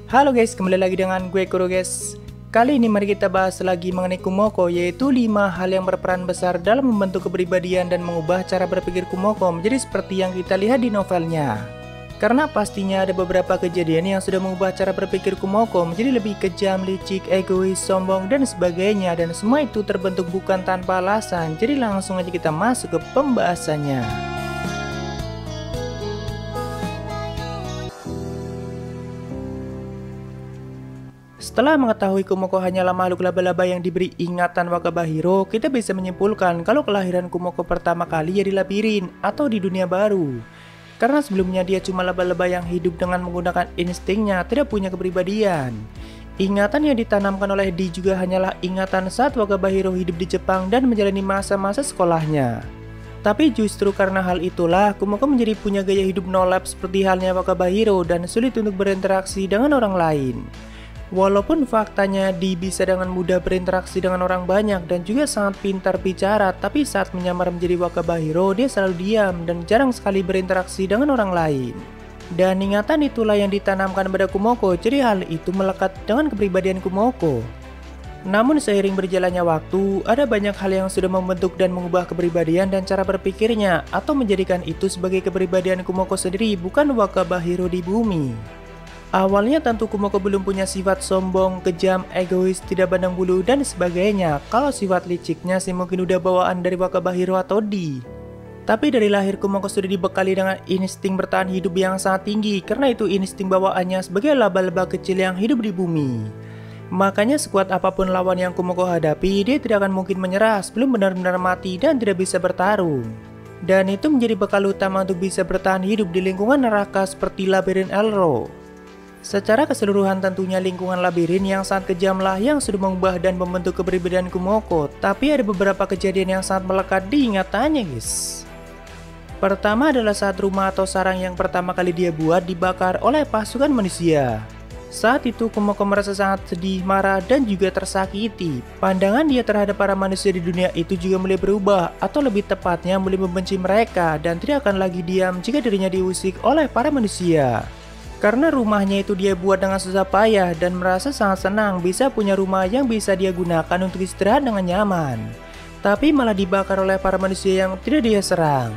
Halo guys, kembali lagi dengan gue Kuro guys. Kali ini mari kita bahas lagi mengenai Kumoko, yaitu 5 hal yang berperan besar dalam membentuk kepribadian dan mengubah cara berpikir Kumoko menjadi seperti yang kita lihat di novelnya. Karena pastinya ada beberapa kejadian yang sudah mengubah cara berpikir Kumoko menjadi lebih kejam, licik, egois, sombong, dan sebagainya. Dan semua itu terbentuk bukan tanpa alasan. Jadi langsung aja kita masuk ke pembahasannya. Setelah mengetahui Kumoko hanyalah makhluk laba-laba yang diberi ingatan Wakabahiro, kita bisa menyimpulkan kalau kelahiran Kumoko pertama kali ya di labirin atau di dunia baru. Karena sebelumnya dia cuma laba-laba yang hidup dengan menggunakan instingnya, tidak punya kepribadian. Ingatan yang ditanamkan oleh Di juga hanyalah ingatan saat Wakabahiro hidup di Jepang dan menjalani masa-masa sekolahnya. Tapi justru karena hal itulah, Kumoko menjadi punya gaya hidup no-lab seperti halnya Wakabahiro dan sulit untuk berinteraksi dengan orang lain. Walaupun faktanya Di bisa dengan mudah berinteraksi dengan orang banyak dan juga sangat pintar bicara, tapi saat menyamar menjadi Wakabahiro, dia selalu diam dan jarang sekali berinteraksi dengan orang lain. Dan ingatan itulah yang ditanamkan pada Kumoko, jadi hal itu melekat dengan kepribadian Kumoko. Namun seiring berjalannya waktu, ada banyak hal yang sudah membentuk dan mengubah kepribadian dan cara berpikirnya, atau menjadikan itu sebagai kepribadian Kumoko sendiri, bukan Wakabahiro di bumi. Awalnya tentu Kumoko belum punya sifat sombong, kejam, egois, tidak pandang bulu, dan sebagainya. Kalau sifat liciknya sih mungkin udah bawaan dari Wakabahiro atau Di. Tapi dari lahir Kumoko sudah dibekali dengan insting bertahan hidup yang sangat tinggi, karena itu insting bawaannya sebagai laba-laba kecil yang hidup di bumi. Makanya sekuat apapun lawan yang Kumoko hadapi, dia tidak akan mungkin menyerah sebelum benar-benar mati dan tidak bisa bertarung. Dan itu menjadi bekal utama untuk bisa bertahan hidup di lingkungan neraka seperti labirin Elro. Secara keseluruhan tentunya lingkungan labirin yang sangat kejamlah yang sudah mengubah dan membentuk kepribadian Kumoko. Tapi ada beberapa kejadian yang sangat melekat di ingatannya guys. Pertama adalah saat rumah atau sarang yang pertama kali dia buat dibakar oleh pasukan manusia. Saat itu Kumoko merasa sangat sedih, marah, dan juga tersakiti. Pandangan dia terhadap para manusia di dunia itu juga mulai berubah, atau lebih tepatnya mulai membenci mereka dan tidak akan lagi diam jika dirinya diusik oleh para manusia. Karena rumahnya itu dia buat dengan susah payah dan merasa sangat senang bisa punya rumah yang bisa dia gunakan untuk istirahat dengan nyaman. Tapi malah dibakar oleh para manusia yang tidak dia serang.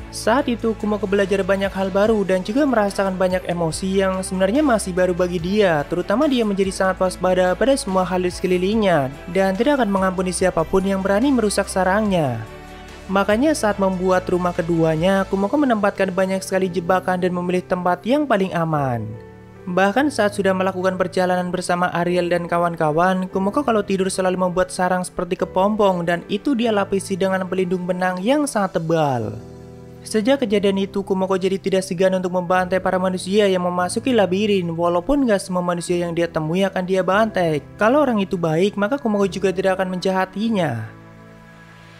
Saat itu Kumoko belajar banyak hal baru dan juga merasakan banyak emosi yang sebenarnya masih baru bagi dia. Terutama dia menjadi sangat waspada pada semua hal di sekelilingnya dan tidak akan mengampuni siapapun yang berani merusak sarangnya. Makanya saat membuat rumah keduanya, Kumoko menempatkan banyak sekali jebakan dan memilih tempat yang paling aman. Bahkan saat sudah melakukan perjalanan bersama Ariel dan kawan-kawan, Kumoko kalau tidur selalu membuat sarang seperti kepompong dan itu dia lapisi dengan pelindung benang yang sangat tebal. Sejak kejadian itu, Kumoko jadi tidak segan untuk membantai para manusia yang memasuki labirin, walaupun gak semua manusia yang dia temui akan dia bantai. Kalau orang itu baik, maka Kumoko juga tidak akan menjahatinya.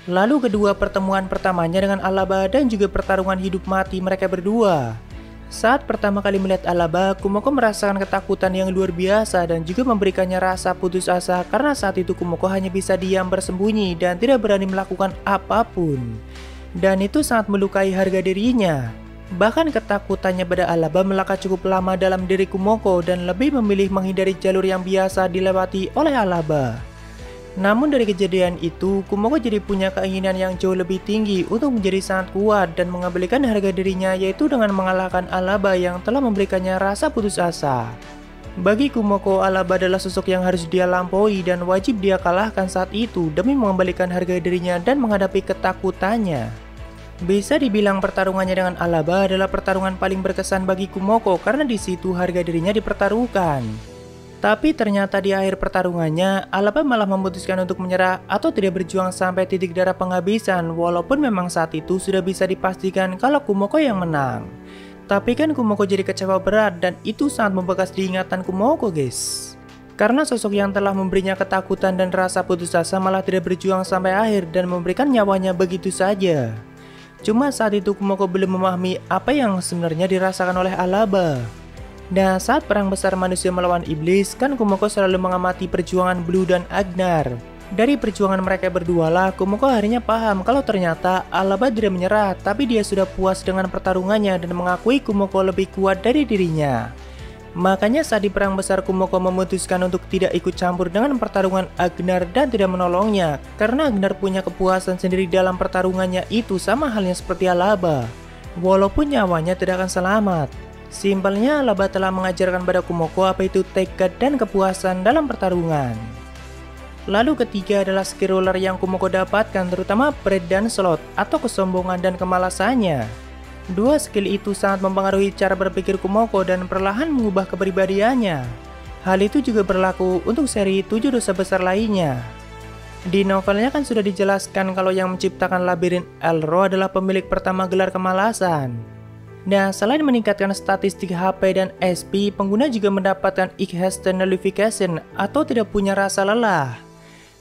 Lalu kedua pertemuan pertamanya dengan Alaba dan juga pertarungan hidup mati mereka berdua. Saat pertama kali melihat Alaba, Kumoko merasakan ketakutan yang luar biasa dan juga memberikannya rasa putus asa karena saat itu Kumoko hanya bisa diam bersembunyi dan tidak berani melakukan apapun. Dan itu sangat melukai harga dirinya. Bahkan ketakutannya pada Alaba melekat cukup lama dalam diri Kumoko dan lebih memilih menghindari jalur yang biasa dilewati oleh Alaba. Namun dari kejadian itu, Kumoko jadi punya keinginan yang jauh lebih tinggi untuk menjadi sangat kuat dan mengembalikan harga dirinya, yaitu dengan mengalahkan Alaba yang telah memberikannya rasa putus asa. Bagi Kumoko, Alaba adalah sosok yang harus dia lampaui dan wajib dia kalahkan saat itu demi mengembalikan harga dirinya dan menghadapi ketakutannya. Bisa dibilang pertarungannya dengan Alaba adalah pertarungan paling berkesan bagi Kumoko karena di situ harga dirinya dipertaruhkan. Tapi ternyata di akhir pertarungannya, Alaba malah memutuskan untuk menyerah atau tidak berjuang sampai titik darah penghabisan, walaupun memang saat itu sudah bisa dipastikan kalau Kumoko yang menang. Tapi kan Kumoko jadi kecewa berat dan itu sangat membekas di ingatan Kumoko guys. Karena sosok yang telah memberinya ketakutan dan rasa putus asa malah tidak berjuang sampai akhir dan memberikan nyawanya begitu saja. Cuma saat itu Kumoko belum memahami apa yang sebenarnya dirasakan oleh Alaba. Nah, saat perang besar manusia melawan iblis, kan Kumoko selalu mengamati perjuangan Blue dan Agnar. Dari perjuangan mereka berdua lah, Kumoko akhirnya paham kalau ternyata Alaba tidak menyerah, tapi dia sudah puas dengan pertarungannya dan mengakui Kumoko lebih kuat dari dirinya. Makanya saat di perang besar Kumoko memutuskan untuk tidak ikut campur dengan pertarungan Agnar dan tidak menolongnya, karena Agnar punya kepuasan sendiri dalam pertarungannya itu, sama halnya seperti Alaba. Walaupun nyawanya tidak akan selamat. Simpelnya Alaba telah mengajarkan pada Kumoko apa itu tekad dan kepuasan dalam pertarungan. Lalu ketiga adalah skill roller yang Kumoko dapatkan, terutama pride dan slot atau kesombongan dan kemalasannya. Dua skill itu sangat mempengaruhi cara berpikir Kumoko dan perlahan mengubah kepribadiannya. Hal itu juga berlaku untuk seri 7 dosa besar lainnya. Di novelnya kan sudah dijelaskan kalau yang menciptakan labirin Elro adalah pemilik pertama gelar kemalasan. Nah, selain meningkatkan statistik HP dan SP, pengguna juga mendapatkan Haste Nullification atau tidak punya rasa lelah.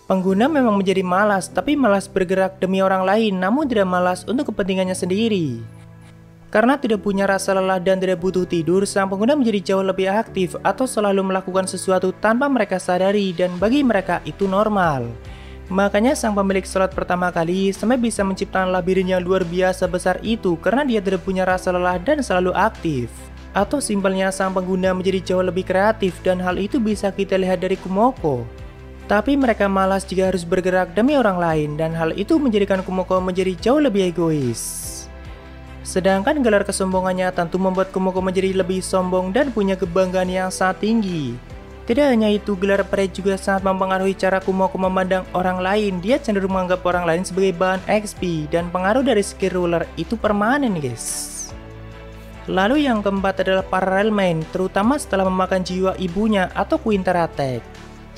Pengguna memang menjadi malas, tapi malas bergerak demi orang lain, namun tidak malas untuk kepentingannya sendiri. Karena tidak punya rasa lelah dan tidak butuh tidur, sang pengguna menjadi jauh lebih aktif atau selalu melakukan sesuatu tanpa mereka sadari, dan bagi mereka itu normal. Makanya sang pemilik slot pertama kali sampai bisa menciptakan labirin yang luar biasa besar itu karena dia tidak punya rasa lelah dan selalu aktif. Atau simpelnya sang pengguna menjadi jauh lebih kreatif, dan hal itu bisa kita lihat dari Kumoko. Tapi mereka malas jika harus bergerak demi orang lain, dan hal itu menjadikan Kumoko menjadi jauh lebih egois. Sedangkan gelar kesombongannya tentu membuat Kumoko menjadi lebih sombong dan punya kebanggaan yang sangat tinggi. Tidak hanya itu, gelar pride juga sangat mempengaruhi cara Kumoko memandang orang lain. Dia cenderung menganggap orang lain sebagai bahan XP, dan pengaruh dari skill ruler itu permanen guys. Lalu yang keempat adalah Parallel Main, terutama setelah memakan jiwa ibunya atau Queen Teratek.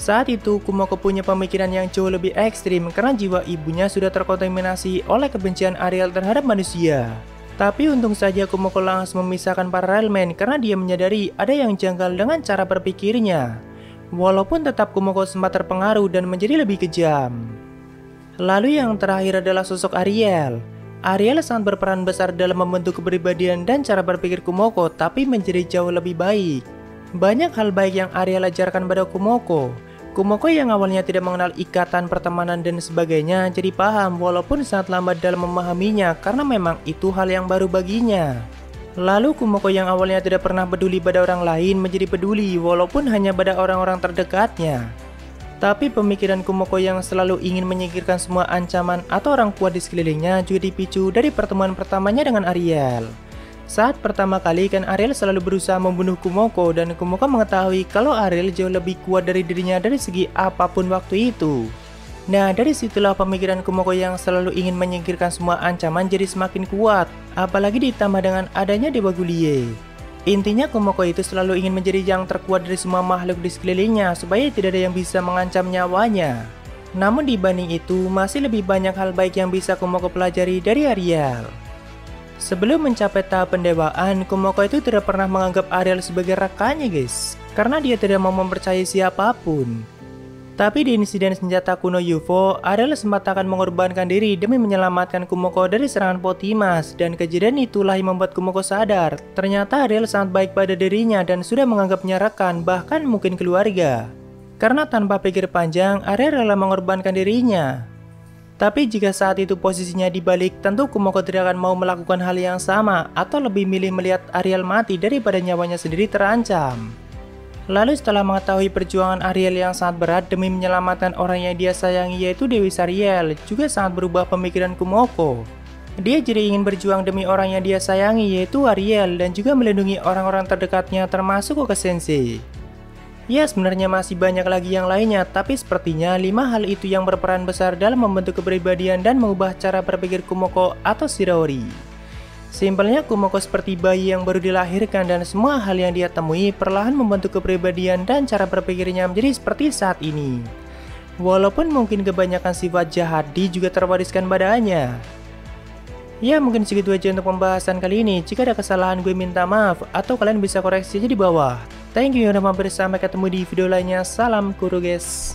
Saat itu Kumoko punya pemikiran yang jauh lebih ekstrim karena jiwa ibunya sudah terkontaminasi oleh kebencian Ariel terhadap manusia. Tapi untung saja Kumoko langsung memisahkan Parallel Main karena dia menyadari ada yang janggal dengan cara berpikirnya. Walaupun tetap Kumoko sempat terpengaruh dan menjadi lebih kejam. Lalu yang terakhir adalah sosok Ariel. Ariel sangat berperan besar dalam membentuk kepribadian dan cara berpikir Kumoko, tapi menjadi jauh lebih baik. Banyak hal baik yang Ariel ajarkan pada Kumoko. Kumoko yang awalnya tidak mengenal ikatan pertemanan dan sebagainya jadi paham walaupun sangat lambat dalam memahaminya karena memang itu hal yang baru baginya. Lalu Kumoko yang awalnya tidak pernah peduli pada orang lain menjadi peduli walaupun hanya pada orang-orang terdekatnya. Tapi pemikiran Kumoko yang selalu ingin menyingkirkan semua ancaman atau orang kuat di sekelilingnya juga dipicu dari pertemuan pertamanya dengan Ariel. Saat pertama kali kan Ariel selalu berusaha membunuh Kumoko, dan Kumoko mengetahui kalau Ariel jauh lebih kuat dari dirinya dari segi apapun waktu itu. Nah, dari situlah pemikiran Kumoko yang selalu ingin menyingkirkan semua ancaman jadi semakin kuat, apalagi ditambah dengan adanya Dewa Gulie. Intinya Kumoko itu selalu ingin menjadi yang terkuat dari semua makhluk di sekelilingnya supaya tidak ada yang bisa mengancam nyawanya. Namun dibanding itu, masih lebih banyak hal baik yang bisa Kumoko pelajari dari Ariel. Sebelum mencapai tahap pendewaan, Kumoko itu tidak pernah menganggap Ariel sebagai rekannya guys, karena dia tidak mau mempercayai siapapun. Tapi di insiden senjata kuno UFO, Ariel sempat akan mengorbankan diri demi menyelamatkan Kumoko dari serangan Potimas, dan kejadian itulah yang membuat Kumoko sadar, ternyata Ariel sangat baik pada dirinya dan sudah menganggapnya rekan, bahkan mungkin keluarga. Karena tanpa pikir panjang, Ariel rela mengorbankan dirinya. Tapi jika saat itu posisinya dibalik, tentu Kumoko tidak akan mau melakukan hal yang sama atau lebih milih melihat Ariel mati daripada nyawanya sendiri terancam. Lalu setelah mengetahui perjuangan Ariel yang sangat berat demi menyelamatkan orang yang dia sayangi yaitu Dewi Sariel, juga sangat berubah pemikiran Kumoko. Dia jadi ingin berjuang demi orang yang dia sayangi yaitu Ariel dan juga melindungi orang-orang terdekatnya termasuk Oka Sensei. Ya, sebenarnya masih banyak lagi yang lainnya, tapi sepertinya 5 hal itu yang berperan besar dalam membentuk kepribadian dan mengubah cara berpikir Kumoko atau Shiraori. Simpelnya Kumoko seperti bayi yang baru dilahirkan dan semua hal yang dia temui perlahan membentuk kepribadian dan cara berpikirnya menjadi seperti saat ini. Walaupun mungkin kebanyakan sifat jahat juga terwariskan padanya. Ya, mungkin segitu aja untuk pembahasan kali ini. Jika ada kesalahan gue minta maaf atau kalian bisa koreksi aja di bawah. Thank you yang udah mampir, sampai ketemu di video lainnya. Salam Kuro guys.